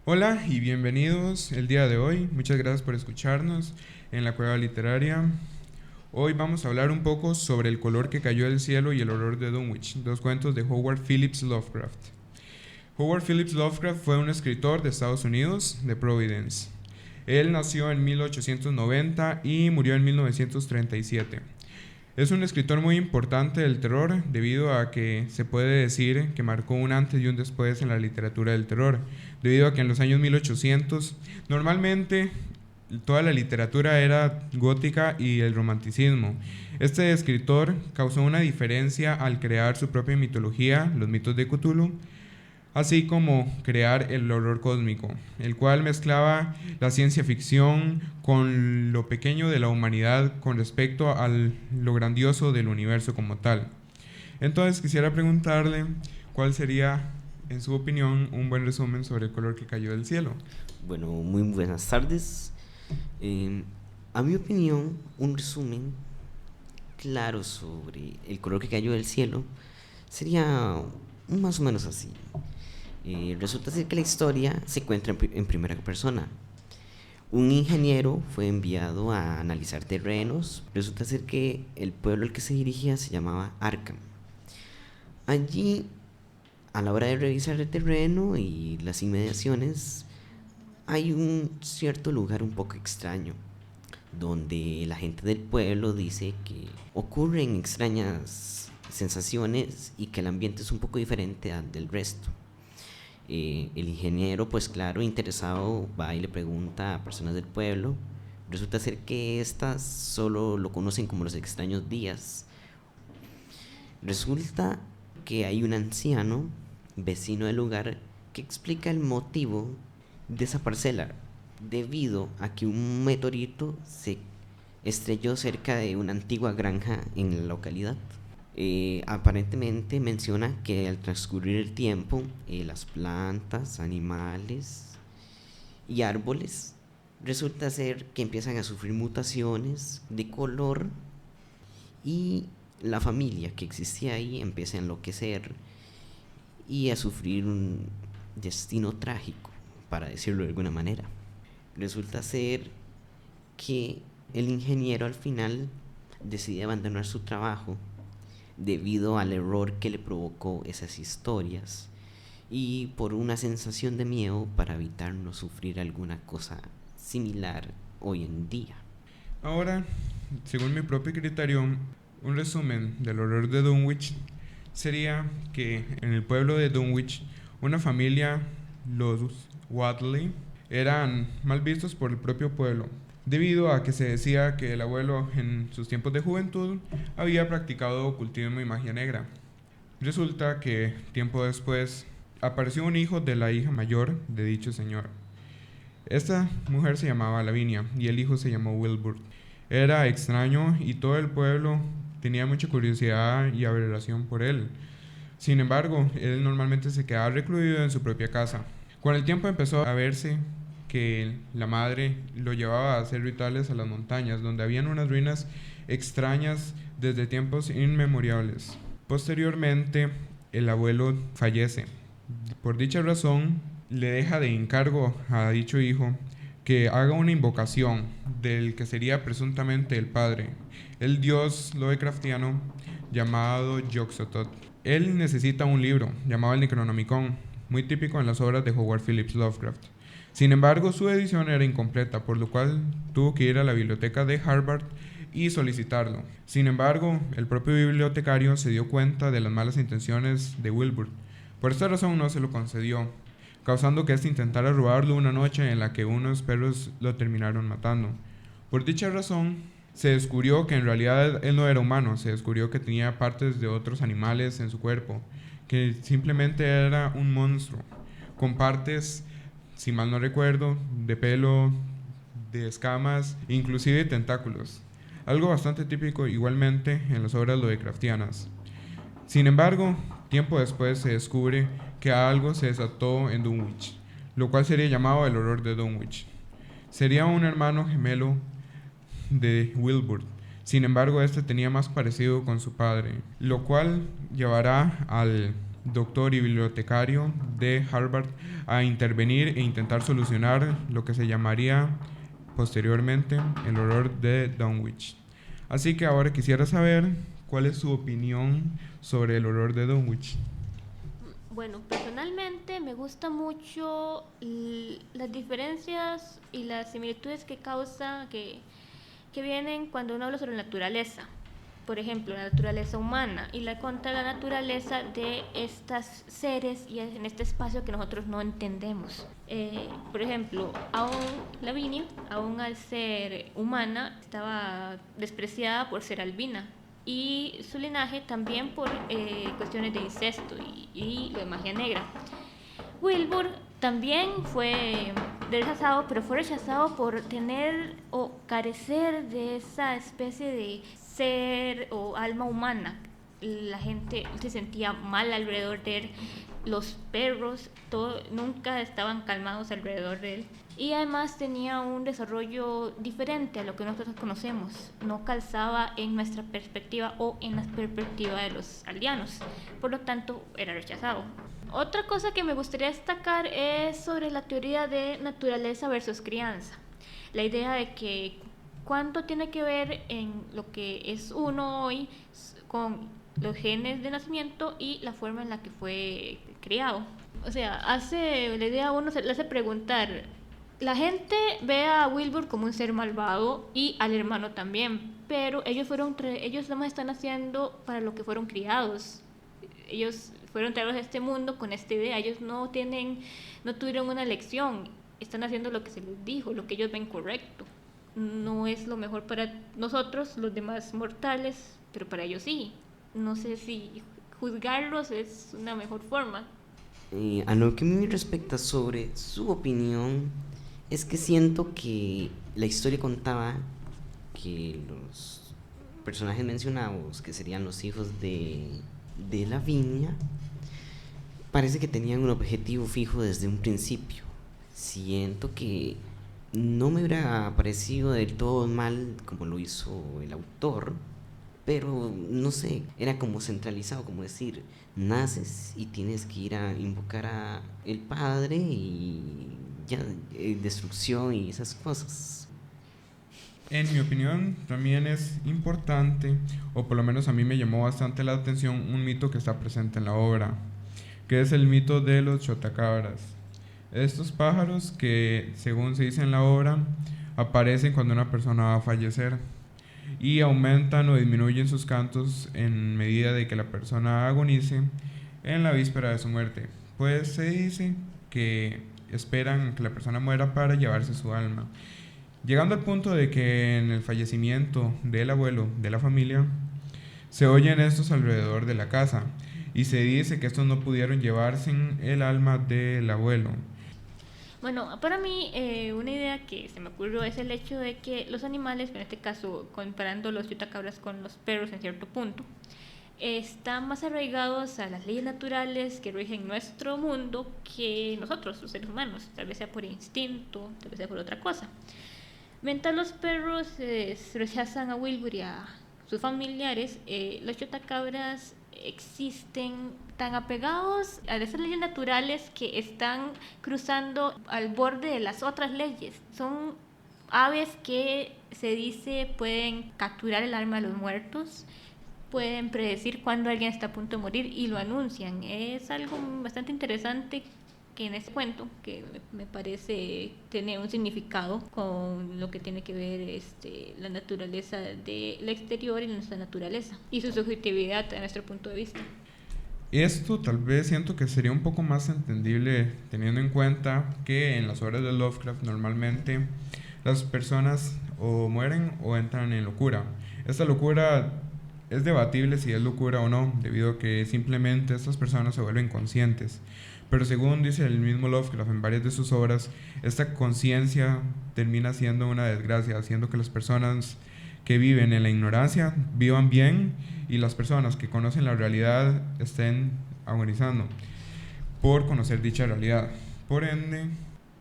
Hola y bienvenidos el día de hoy. Muchas gracias por escucharnos en la Cueva Literaria. Hoy vamos a hablar un poco sobre El color que cayó del cielo y El horror de Dunwich, dos cuentos de Howard Phillips Lovecraft. Howard Phillips Lovecraft fue un escritor de Estados Unidos, de Providence. Él nació en 1890 y murió en 1937. Es un escritor muy importante del terror debido a que se puede decir que marcó un antes y un después en la literatura del terror, debido a que en los años 1800 normalmente toda la literatura era gótica y el romanticismo. Este escritor causó una diferencia al crear su propia mitología, los mitos de Cthulhu, así como crear el horror cósmico, el cual mezclaba la ciencia ficción con lo pequeño de la humanidad con respecto a lo grandioso del universo como tal. Entonces quisiera preguntarle cuál sería, en su opinión, un buen resumen sobre el color que cayó del cielo. Bueno, muy buenas tardes. Eh, a mi opinión, un resumen claro sobre el color que cayó del cielo sería más o menos así. Resulta ser que la historia se encuentra en primera persona. Un ingeniero fue enviado a analizar terrenos. Resulta ser que el pueblo al que se dirigía se llamaba Arkham. Allí, a la hora de revisar el terreno y las inmediaciones, hay un cierto lugar un poco extraño, donde la gente del pueblo dice que ocurren extrañas sensaciones y que el ambiente es un poco diferente al del resto. El ingeniero, pues claro, interesado, va y le pregunta a personas del pueblo. Resulta ser que estas solo lo conocen como los extraños días. Resulta que hay un anciano, vecino del lugar, que explica el motivo de esa parcela, debido a que un meteorito se estrelló cerca de una antigua granja en la localidad. Aparentemente menciona que al transcurrir el tiempo, las plantas, animales y árboles resulta ser que empiezan a sufrir mutaciones de color, y la familia que existía ahí empieza a enloquecer y a sufrir un destino trágico, para decirlo de alguna manera. Resulta ser que el ingeniero al final decide abandonar su trabajo debido al error que le provocó esas historias y por una sensación de miedo para evitar no sufrir alguna cosa similar hoy en día. Ahora, según mi propio criterio, un resumen del horror de Dunwich sería que en el pueblo de Dunwich, una familia, los Wadley, eran mal vistos por el propio pueblo, debido a que se decía que el abuelo en sus tiempos de juventud había practicado ocultismo y magia negra. Resulta que tiempo después apareció un hijo de la hija mayor de dicho señor. Esta mujer se llamaba Lavinia y el hijo se llamó Wilbur. Era extraño y todo el pueblo tenía mucha curiosidad y aberración por él. Sin embargo, él normalmente se quedaba recluido en su propia casa. Con el tiempo empezó a verse que la madre lo llevaba a hacer rituales a las montañas, donde habían unas ruinas extrañas desde tiempos inmemoriales. Posteriormente, el abuelo fallece. Por dicha razón, le deja de encargo a dicho hijo que haga una invocación del que sería presuntamente el padre, el dios Lovecraftiano llamado Yog-Sothoth. Él necesita un libro llamado el Necronomicon, muy típico en las obras de Howard Phillips Lovecraft. Sin embargo, su edición era incompleta, por lo cual tuvo que ir a la biblioteca de Harvard y solicitarlo. Sin embargo, el propio bibliotecario se dio cuenta de las malas intenciones de Wilbur. Por esta razón no se lo concedió, causando que éste intentara robarlo una noche en la que unos perros lo terminaron matando. Por dicha razón, se descubrió que en realidad él no era humano, se descubrió que tenía partes de otros animales en su cuerpo, que simplemente era un monstruo, con partes, si mal no recuerdo, de pelo, de escamas, inclusive tentáculos. Algo bastante típico igualmente en las obras Lovecraftianas. Sin embargo, tiempo después se descubre que algo se desató en Dunwich, lo cual sería llamado el horror de Dunwich. Sería un hermano gemelo de Wilbur. Sin embargo, este tenía más parecido con su padre, lo cual llevará al doctor y bibliotecario de Harvard, a intervenir e intentar solucionar lo que se llamaría posteriormente el horror de Dunwich. Así que ahora quisiera saber cuál es su opinión sobre el horror de Dunwich. Bueno, personalmente me gusta mucho las diferencias y las similitudes que causa, que vienen cuando uno habla sobre la naturaleza. Por ejemplo, la naturaleza humana y la contra la naturaleza de estos seres y en este espacio que nosotros no entendemos. Por ejemplo, aún Lavinia, aún al ser humana, estaba despreciada por ser albina. Y su linaje también por cuestiones de incesto y de magia negra. Wilbur también fue rechazado, pero fue rechazado por tener o carecer de esa especie de ser o alma humana. La gente se sentía mal alrededor de él, los perros nunca estaban calmados alrededor de él. Y además tenía un desarrollo diferente a lo que nosotros conocemos, no calzaba en nuestra perspectiva o en la perspectiva de los aldeanos, por lo tanto era rechazado. Otra cosa que me gustaría destacar es sobre la teoría de naturaleza versus crianza, la idea de que cuánto tiene que ver en lo que es uno hoy con los genes de nacimiento y la forma en la que fue criado. O sea, la idea a uno se le hace preguntar. La gente ve a Wilbur como un ser malvado y al hermano también, pero ellos nada más están haciendo para lo que fueron criados. Ellos fueron traídos a este mundo con esta idea. Ellos no tuvieron una elección. Están haciendo lo que se les dijo, lo que ellos ven correcto. No es lo mejor para nosotros, los demás mortales, pero para ellos sí. No sé si juzgarlos es una mejor forma. A lo que me respecta sobre su opinión, es que siento que la historia contaba que los personajes mencionados, que serían los hijos de Lavinia, parece que tenían un objetivo fijo desde un principio. Siento que no me hubiera parecido del todo mal como lo hizo el autor, pero no sé, era como centralizado, como decir, naces y tienes que ir a invocar a el padre y ya, destrucción y esas cosas. En mi opinión, también es importante, o por lo menos a mí me llamó bastante la atención, un mito que está presente en la obra, que es el mito de los chotacabras. Estos pájaros que, según se dice en la obra, aparecen cuando una persona va a fallecer y aumentan o disminuyen sus cantos en medida de que la persona agonice en la víspera de su muerte. Pues se dice que esperan que la persona muera para llevarse su alma, llegando al punto de que en el fallecimiento del abuelo de la familia se oyen estos alrededor de la casa y se dice que estos no pudieron llevarse el alma del abuelo. Bueno, para mí una idea que se me ocurrió es el hecho de que los animales, en este caso comparando los chotacabras con los perros en cierto punto, están más arraigados a las leyes naturales que rigen nuestro mundo que nosotros, los seres humanos, tal vez sea por instinto, tal vez sea por otra cosa. Mientras los perros rechazan a Wilbur y a sus familiares, los chotacabras existen tan apegados a esas leyes naturales que están cruzando al borde de las otras leyes. Son aves que se dice pueden capturar el alma de los muertos, pueden predecir cuándo alguien está a punto de morir y lo anuncian. Es algo bastante interesante que en este cuento, que me parece tener un significado con lo que tiene que ver la naturaleza del exterior y nuestra naturaleza y su subjetividad a nuestro punto de vista. Esto tal vez siento que sería un poco más entendible teniendo en cuenta que en las obras de Lovecraft normalmente las personas o mueren o entran en locura. Esta locura es debatible si es locura o no, debido a que simplemente estas personas se vuelven conscientes. Pero según dice el mismo Lovecraft en varias de sus obras, esta conciencia termina siendo una desgracia, haciendo que las personas que viven en la ignorancia vivan bien y las personas que conocen la realidad estén agonizando por conocer dicha realidad. Por ende,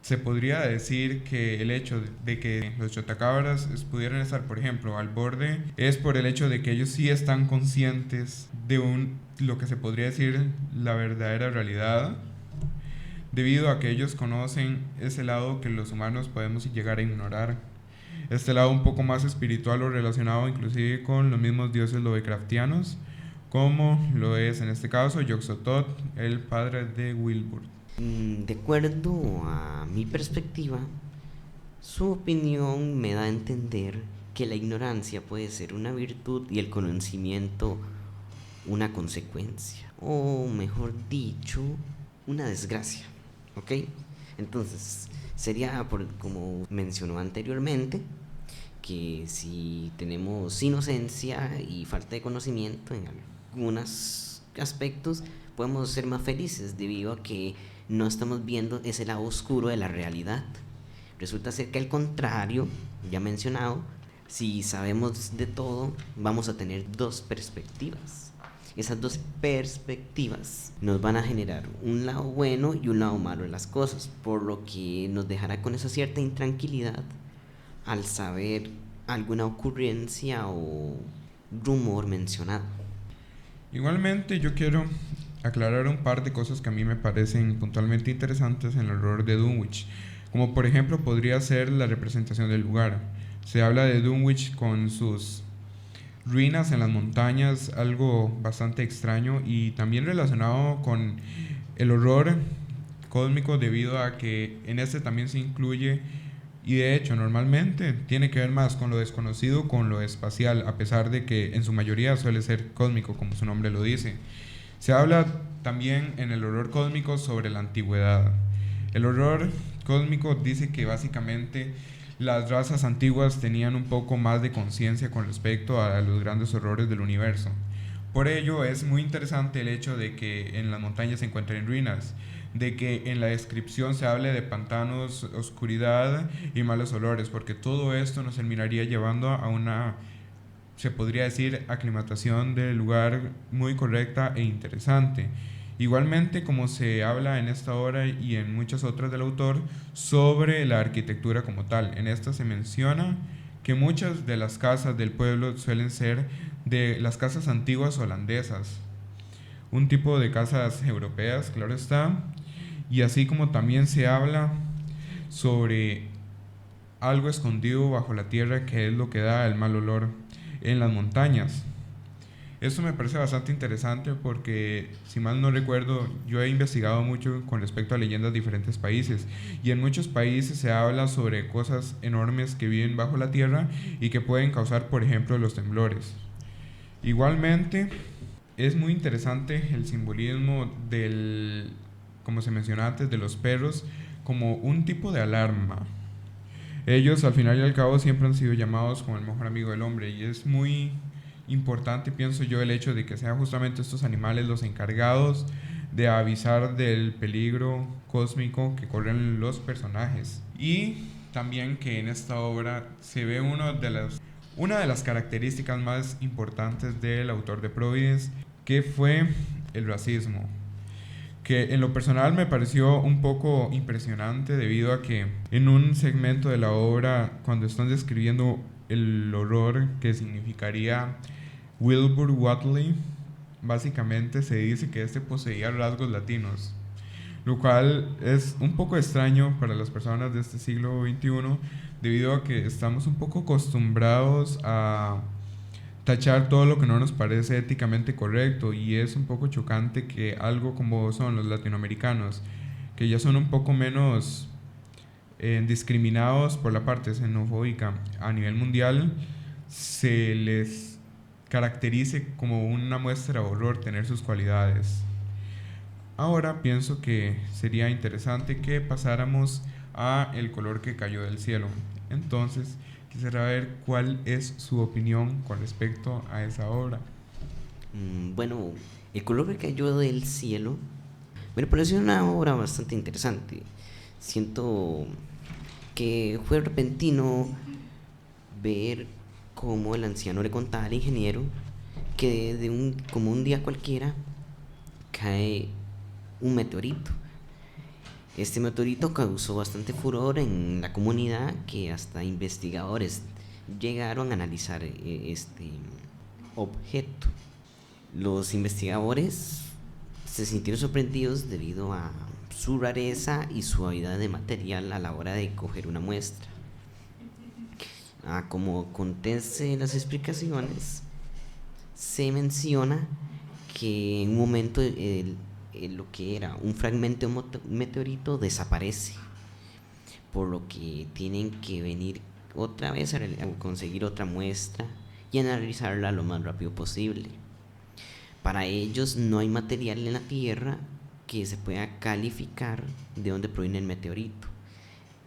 se podría decir que el hecho de que los chotacabras pudieran estar, por ejemplo, al borde, es por el hecho de que ellos sí están conscientes de lo que se podría decir la verdadera realidad, debido a que ellos conocen ese lado que los humanos podemos llegar a ignorar. Este lado un poco más espiritual o relacionado inclusive con los mismos dioses lovecraftianos, como lo es en este caso Yog-Sothoth, el padre de Wilbur. De acuerdo a mi perspectiva, su opinión me da a entender que la ignorancia puede ser una virtud y el conocimiento una consecuencia, o mejor dicho, una desgracia, ¿ok? Entonces, sería como mencionó anteriormente, que si tenemos inocencia y falta de conocimiento en algunos aspectos, podemos ser más felices debido a que no estamos viendo ese lado oscuro de la realidad. Resulta ser que al contrario, ya mencionado, si sabemos de todo, vamos a tener dos perspectivas. Esas dos perspectivas nos van a generar un lado bueno y un lado malo de las cosas, por lo que nos dejará con esa cierta intranquilidad al saber alguna ocurrencia o rumor mencionado. Igualmente yo quiero aclarar un par de cosas que a mí me parecen puntualmente interesantes en el horror de Dunwich, como por ejemplo podría ser la representación del lugar. Se habla de Dunwich con sus ruinas en las montañas, algo bastante extraño y también relacionado con el horror cósmico, debido a que en este también se incluye, y de hecho normalmente tiene que ver más con lo desconocido, con lo espacial, a pesar de que en su mayoría suele ser cósmico, como su nombre lo dice. Se habla también en el horror cósmico sobre la antigüedad. El horror cósmico dice que básicamente las razas antiguas tenían un poco más de conciencia con respecto a los grandes horrores del universo. Por ello es muy interesante el hecho de que en las montañas se encuentren ruinas, de que en la descripción se hable de pantanos, oscuridad y malos olores, porque todo esto nos terminaría llevando a una, se podría decir, aclimatación del lugar muy correcta e interesante. Igualmente, como se habla en esta obra y en muchas otras del autor sobre la arquitectura como tal, en esta se menciona que muchas de las casas del pueblo suelen ser de las casas antiguas holandesas, un tipo de casas europeas, claro está, y así como también se habla sobre algo escondido bajo la tierra, que es lo que da el mal olor en las montañas. Esto me parece bastante interesante porque, si mal no recuerdo, yo he investigado mucho con respecto a leyendas de diferentes países, y en muchos países se habla sobre cosas enormes que viven bajo la tierra y que pueden causar, por ejemplo, los temblores. Igualmente, es muy interesante el simbolismo del, como se mencionó antes, de los perros como un tipo de alarma. Ellos, al final y al cabo, siempre han sido llamados como el mejor amigo del hombre, y es muy importante, pienso yo, el hecho de que sean justamente estos animales los encargados de avisar del peligro cósmico que corren los personajes. Y también que en esta obra se ve una de las características más importantes del autor de Providence, que fue el racismo, que en lo personal me pareció un poco impresionante, debido a que en un segmento de la obra, cuando están describiendo el horror que significaría Wilbur Whately, básicamente se dice que este poseía rasgos latinos, lo cual es un poco extraño para las personas de este siglo XXI, debido a que estamos un poco acostumbrados a tachar todo lo que no nos parece éticamente correcto, y es un poco chocante que algo como son los latinoamericanos, que ya son un poco menos discriminados por la parte xenofóbica a nivel mundial, se les caracterice como una muestra de horror tener sus cualidades. Ahora pienso que sería interesante que pasáramos a El color que cayó del cielo. Entonces quisiera ver cuál es su opinión con respecto a esa obra. Bueno, El color que cayó del cielo me pareció una obra bastante interesante. Siento que fue repentino ver cómo el anciano le contaba al ingeniero que como un día cualquiera cae un meteorito, Este meteorito causó bastante furor en la comunidad, que hasta investigadores llegaron a analizar este objeto. Los investigadores se sintieron sorprendidos debido a su rareza y suavidad de material a la hora de coger una muestra. Como acontece en las explicaciones, se menciona que en un momento lo que era un fragmento de meteorito desaparece, por lo que tienen que venir otra vez a conseguir otra muestra y analizarla lo más rápido posible. Para ellos no hay material en la Tierra que se pueda calificar de dónde proviene el meteorito,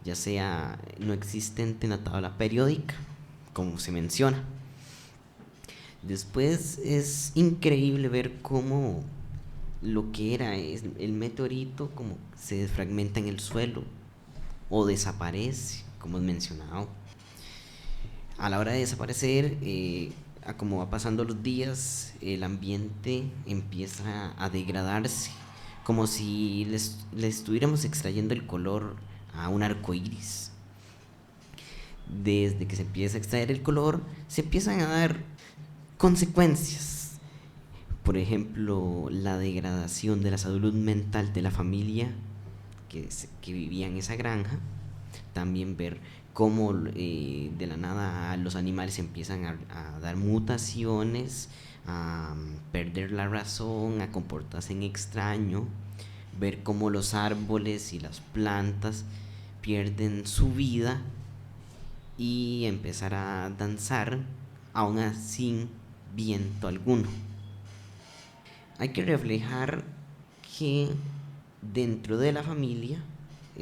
ya sea no existente en la tabla periódica, como se menciona. Después es increíble ver cómo lo que era el meteorito como se desfragmenta en el suelo o desaparece, como es mencionado. A la hora de desaparecer, a como va pasando los días, el ambiente empieza a degradarse, como si le estuviéramos extrayendo el color a un arco iris. Desde que se empieza a extraer el color, se empiezan a dar consecuencias. Por ejemplo, la degradación de la salud mental de la familia que vivía en esa granja. También ver cómo de la nada los animales empiezan a dar mutaciones, a perder la razón, a comportarse en extraño. Ver cómo los árboles y las plantas pierden su vida y empezar a danzar aún sin viento alguno. Hay que reflejar que dentro de la familia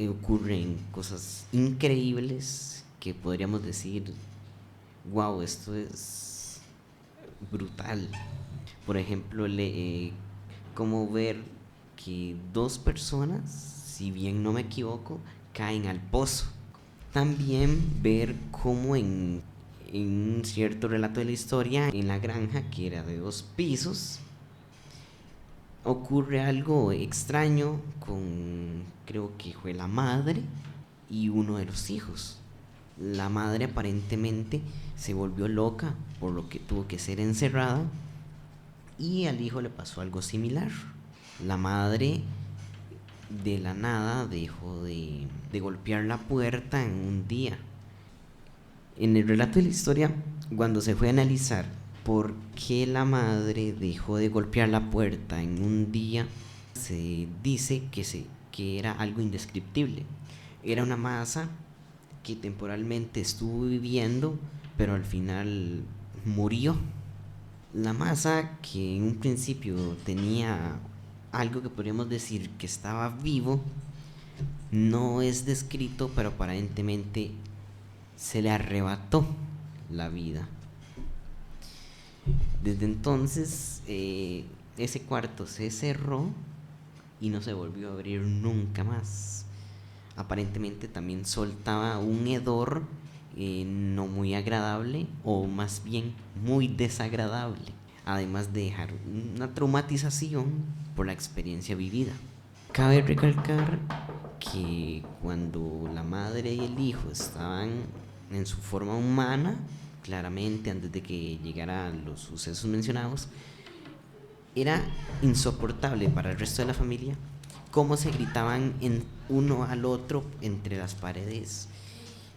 ocurren cosas increíbles que podríamos decir, wow, esto es brutal. Por ejemplo, como ver que 2 personas, si bien no me equivoco, caen al pozo. También ver cómo en un cierto relato de la historia, en la granja, que era de 2 pisos, ocurre algo extraño con, creo que fue la madre y uno de los hijos. La madre aparentemente se volvió loca, por lo que tuvo que ser encerrada, y al hijo le pasó algo similar. La madre de la nada dejó de golpear la puerta en un día. En el relato de la historia, cuando se fue a analizar por qué la madre dejó de golpear la puerta en un día, se dice que era algo indescriptible. Era una masa que temporalmente estuvo viviendo, pero al final murió. La masa, que en un principio tenía algo que podríamos decir que estaba vivo, no es descrito, pero aparentemente se le arrebató la vida. Desde entonces ese cuarto se cerró y no se volvió a abrir nunca más. Aparentemente también soltaba un hedor no muy agradable, o más bien muy desagradable, además de dejar una traumatización por la experiencia vivida. Cabe recalcar que cuando la madre y el hijo estaban en su forma humana, claramente antes de que llegaran los sucesos mencionados, era insoportable para el resto de la familia cómo se gritaban uno al otro entre las paredes,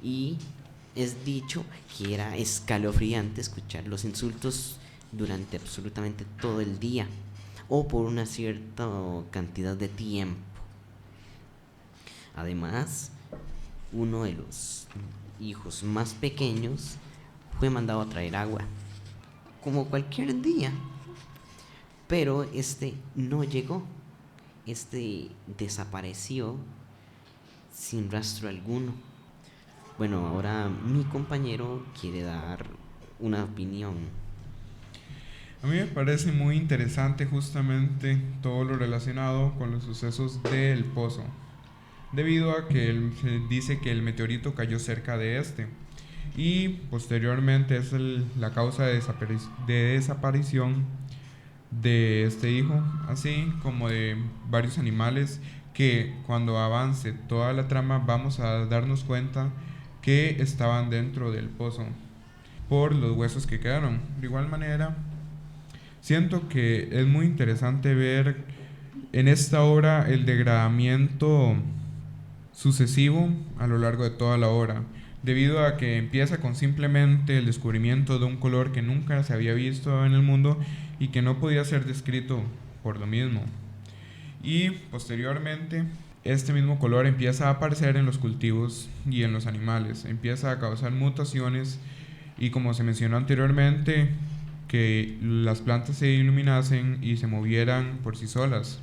y es dicho que era escalofriante escuchar los insultos durante absolutamente todo el día o por una cierta cantidad de tiempo. Además, uno de los hijos más pequeños fue mandado a traer agua, como cualquier día, pero este no llegó. Este desapareció sin rastro alguno. Bueno, ahora mi compañero quiere dar una opinión. A mí me parece muy interesante justamente todo lo relacionado con los sucesos del pozo, debido a que se dice que el meteorito cayó cerca de este, y posteriormente es la causa de desaparición de este hijo, así como de varios animales que cuando avance toda la trama vamos a darnos cuenta que estaban dentro del pozo por los huesos que quedaron. De igual manera, siento que es muy interesante ver en esta obra el degradamiento sucesivo a lo largo de toda la obra, debido a que empieza con simplemente el descubrimiento de un color que nunca se había visto en el mundo y que no podía ser descrito por lo mismo. Y posteriormente, este mismo color empieza a aparecer en los cultivos y en los animales, empieza a causar mutaciones y, como se mencionó anteriormente, que las plantas se iluminasen y se movieran por sí solas,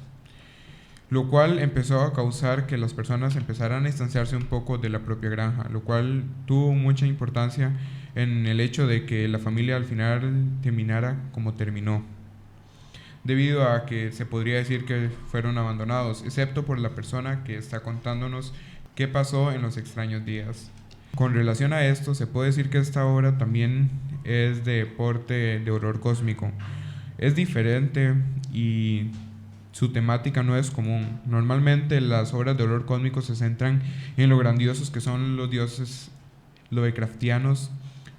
lo cual empezó a causar que las personas empezaran a distanciarse un poco de la propia granja, lo cual tuvo mucha importancia en el hecho de que la familia al final terminara como terminó, debido a que se podría decir que fueron abandonados, excepto por la persona que está contándonos qué pasó en los extraños días. Con relación a esto, se puede decir que esta obra también es de porte de horror cósmico. Es diferente y su temática no es común. Normalmente las obras de horror cósmico se centran en lo grandiosos que son los dioses lovecraftianos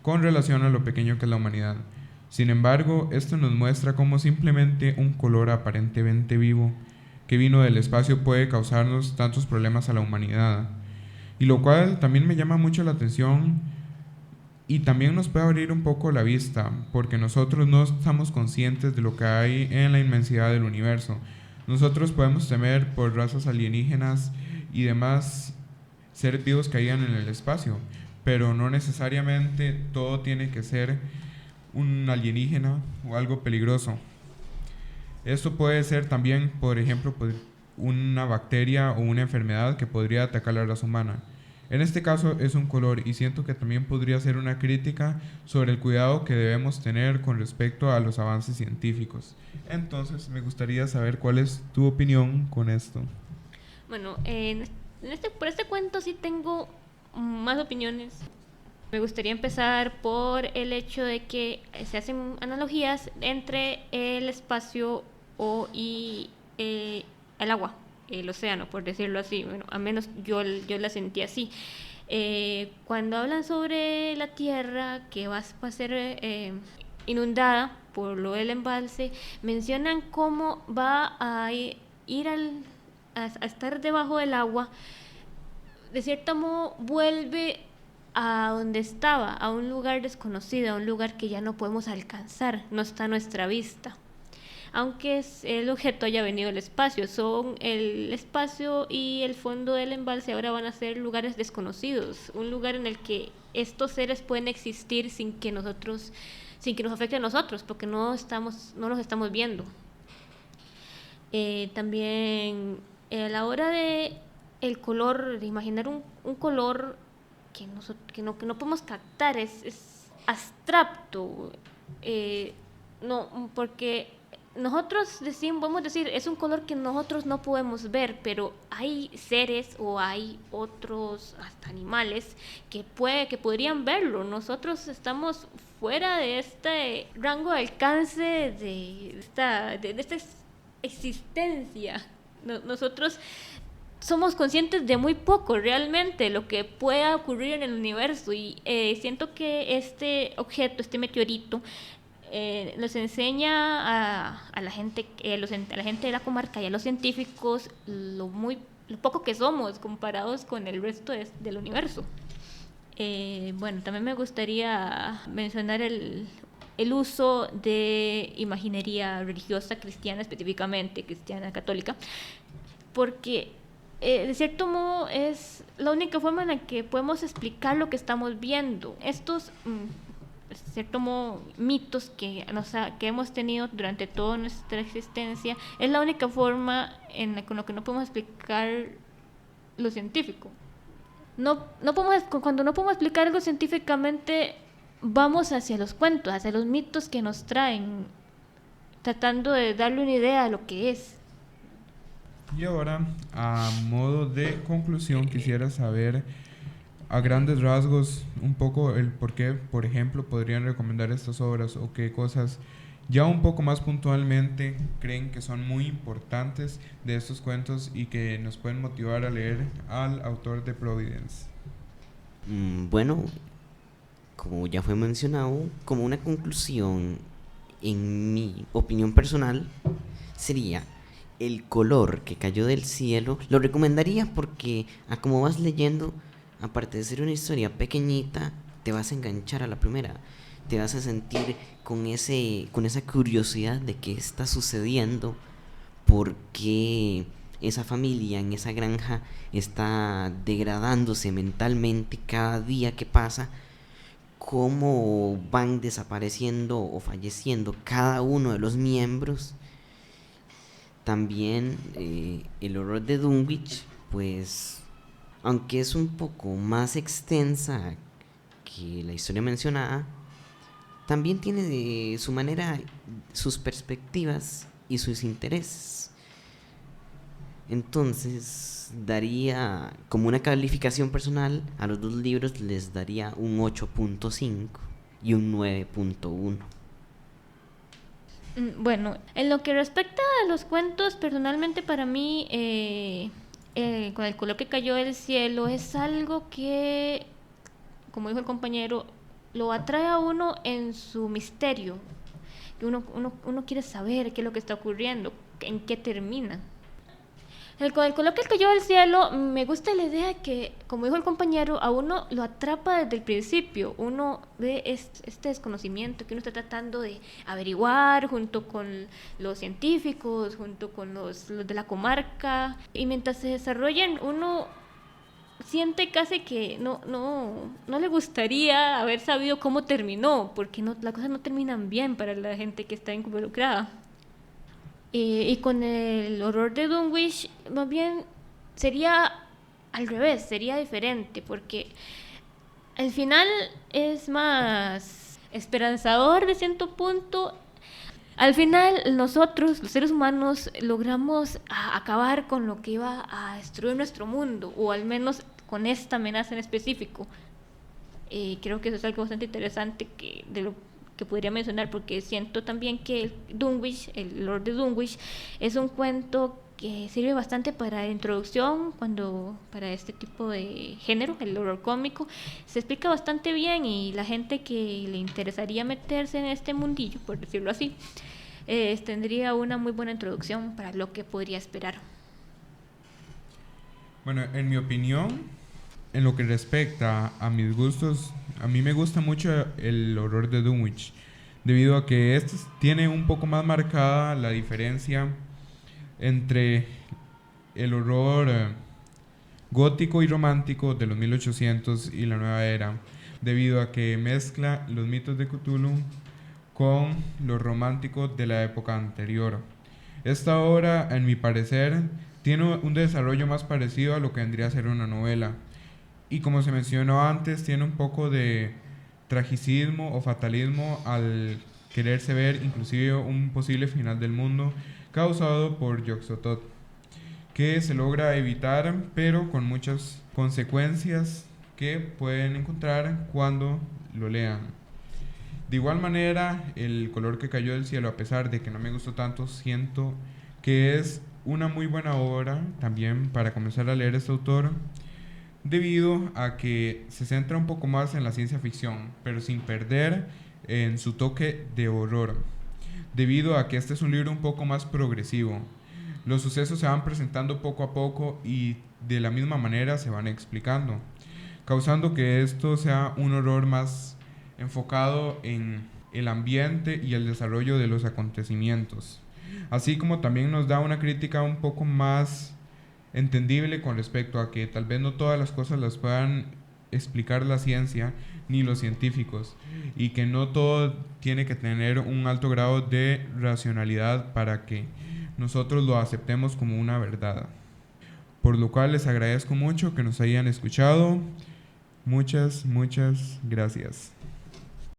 con relación a lo pequeño que es la humanidad. Sin embargo, esto nos muestra cómo simplemente un color aparentemente vivo que vino del espacio puede causarnos tantos problemas a la humanidad. Y lo cual también me llama mucho la atención y también nos puede abrir un poco la vista, porque nosotros no estamos conscientes de lo que hay en la inmensidad del universo. Nosotros podemos temer por razas alienígenas y demás seres vivos que hayan en el espacio, pero no necesariamente todo tiene que ser un alienígena o algo peligroso. Esto puede ser también, por ejemplo, una bacteria o una enfermedad que podría atacar a la raza humana. En este caso es un color, y siento que también podría ser una crítica sobre el cuidado que debemos tener con respecto a los avances científicos. Entonces me gustaría saber cuál es tu opinión con esto. Bueno, por este cuento sí tengo más opiniones. Me gustaría empezar por el hecho de que se hacen analogías entre el espacio y el agua, el océano, por decirlo así. Bueno, al menos yo la sentí así. Cuando hablan sobre la tierra que va a ser inundada por lo del embalse, mencionan cómo va a ir a estar debajo del agua. De cierto modo vuelve a donde estaba, a un lugar desconocido, a un lugar que ya no podemos alcanzar, no está a nuestra vista. Aunque el objeto haya venido del espacio, el espacio y el fondo del embalse ahora van a ser lugares desconocidos, un lugar en el que estos seres pueden existir sin que nos afecte a nosotros, porque no los estamos viendo. También a la hora de el color, de imaginar un color que no podemos captar, es abstracto, no, porque nosotros podemos decir, es un color que nosotros no podemos ver, pero hay seres o hay otros hasta animales que podrían verlo. Nosotros estamos fuera de este rango de alcance de esta existencia. Nosotros somos conscientes de muy poco realmente lo que pueda ocurrir en el universo, y siento que este objeto, este meteorito, nos enseña a la gente de la comarca y a los científicos lo poco que somos comparados con el resto del universo. Bueno, también me gustaría mencionar el uso de imaginería religiosa cristiana, específicamente cristiana católica, porque de cierto modo es la única forma en la que podemos explicar lo que estamos viendo. Estos de cierto modo mitos que hemos tenido durante toda nuestra existencia es la única forma con la que no podemos explicar lo científico. Cuando no podemos explicar algo científicamente, vamos hacia los cuentos, hacia los mitos que nos traen, tratando de darle una idea de lo que es. Y ahora, a modo de conclusión, quisiera saber a grandes rasgos un poco el por qué, por ejemplo, podrían recomendar estas obras, o qué cosas Ya un poco más puntualmente, ¿creen que son muy importantes de estos cuentos y que nos pueden motivar a leer al autor de Providence? Bueno, como ya fue mencionado, como una conclusión, en mi opinión personal, sería el color que cayó del cielo. Lo recomendaría porque a como vas leyendo, aparte de ser una historia pequeñita, te vas a enganchar a la primera. Te vas a sentir con esa curiosidad de qué está sucediendo, por qué esa familia en esa granja está degradándose mentalmente cada día que pasa, cómo van desapareciendo o falleciendo cada uno de los miembros. También el horror de Dunwich, pues, aunque es un poco más extensa que la historia mencionada, también tiene de su manera sus perspectivas y sus intereses. Entonces, daría como una calificación personal a los dos libros, les daría un 8.5 y un 9.1. Bueno, en lo que respecta a los cuentos, personalmente para mí, con el color que cayó del cielo, es algo que, como dijo el compañero, lo atrae a uno en su misterio. Que uno quiere saber qué es lo que está ocurriendo, en qué termina. Con el color que cayó del cielo, me gusta la idea que, como dijo el compañero, a uno lo atrapa desde el principio. Uno ve este desconocimiento que uno está tratando de averiguar junto con los científicos, junto con los de la comarca. Y mientras se desarrollan, uno siente casi que no le gustaría haber sabido cómo terminó, porque las cosas no terminan bien para la gente que está involucrada. Y con el horror de Dunwich, más bien sería al revés, sería diferente, porque al final es más esperanzador de cierto punto. Al final nosotros, los seres humanos, logramos acabar con lo que iba a destruir nuestro mundo, o al menos con esta amenaza en específico. Creo que eso es algo bastante interesante de lo que podría mencionar, porque siento también que Dunwich, el Lord de Dunwich, es un cuento que sirve bastante para introducción para este tipo de género, el horror cómico. Se explica bastante bien y la gente que le interesaría meterse en este mundillo, por decirlo así, tendría una muy buena introducción para lo que podría esperar. Bueno, en mi opinión, en lo que respecta a mis gustos, a mí me gusta mucho el horror de Dunwich, debido a que este tiene un poco más marcada la diferencia entre el horror gótico y romántico de los 1800 y la nueva era, debido a que mezcla los mitos de Cthulhu con lo romántico de la época anterior. Esta obra, en mi parecer, tiene un desarrollo más parecido a lo que vendría a ser una novela. Y como se mencionó antes, tiene un poco de tragicismo o fatalismo al quererse ver inclusive un posible final del mundo causado por Yog-Sothoth, que se logra evitar, pero con muchas consecuencias que pueden encontrar cuando lo lean. De igual manera, El color que cayó del cielo, a pesar de que no me gustó tanto, siento que es una muy buena obra también para comenzar a leer este autor, debido a que se centra un poco más en la ciencia ficción, pero sin perder en su toque de horror, debido a que este es un libro un poco más progresivo. Los sucesos se van presentando poco a poco y de la misma manera se van explicando, causando que esto sea un horror más enfocado en el ambiente y el desarrollo de los acontecimientos, así como también nos da una crítica un poco más entendible con respecto a que tal vez no todas las cosas las puedan explicar la ciencia ni los científicos, y que no todo tiene que tener un alto grado de racionalidad para que nosotros lo aceptemos como una verdad. Por lo cual les agradezco mucho que nos hayan escuchado. Muchas gracias.